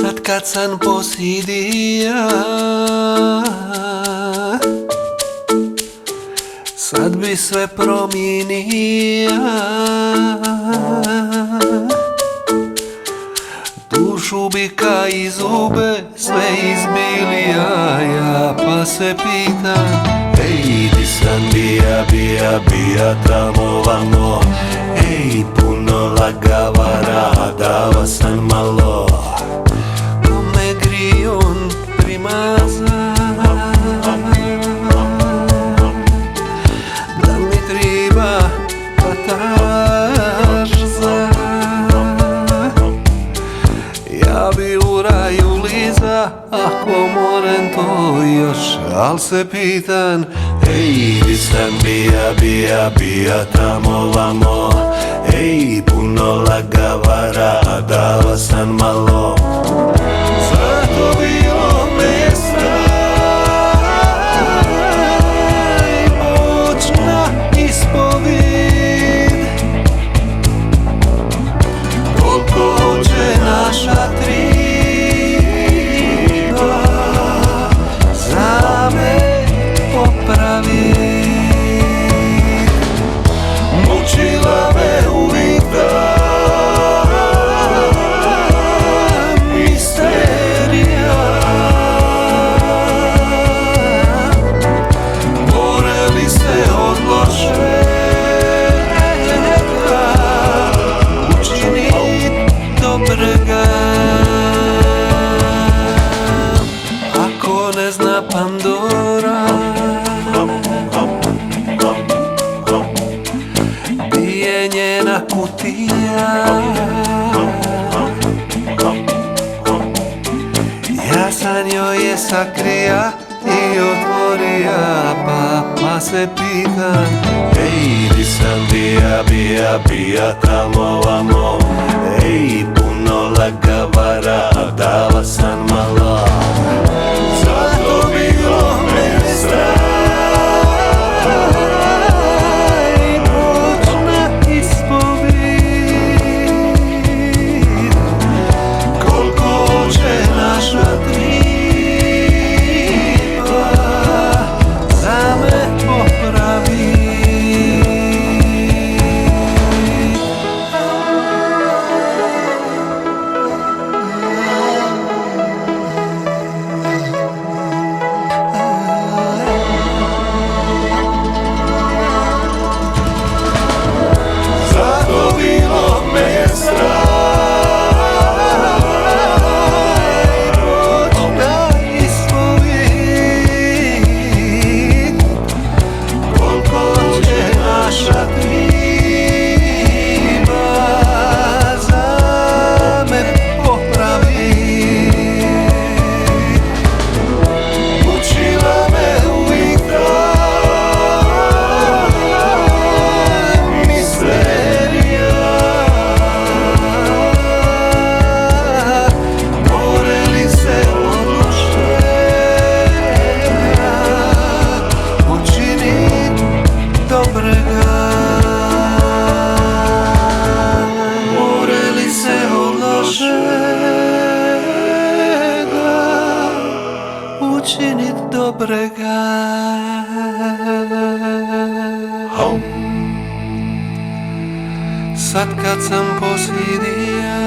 Sad kad sam posidija, sad bi sve promijenija, dušu bi ka i zube sve izbilija. Ja pa se pitam, ej, di sam bija tamo vamo, ej, puno lagavara, dava sam malo, ko me grijon primaza, da mi treba katarza. Ja bi u raju liza, ako moram to još, al se pitan, ej, di sam bija tamo vamo, ej, puno lagavara, dava sam malo, zato bilo me strah moćna ispovid, koliko hoće naša triba za me popravit. Mučila me uvijek ta misterija, boreli se od lošega učinit dobrega. Ako ne zna Pandora di je njena kutija, ja sam joj je sakrija i otvorija, pa se pitam, ej, di sam bija tamo vamo, ej, puno lagavara, dava sam malo, zato bilo me strah moćna ispovid, koliko hoće naša triba za me popravit. Zato bilo me strah moćna ispovid, koliko hoće naša triba za me popravit. Učila me uvijek ta misterija, boreli se od lošega učinit dobrega. Boreli se od lošega učinit dobrega. Sad kad sam posidija,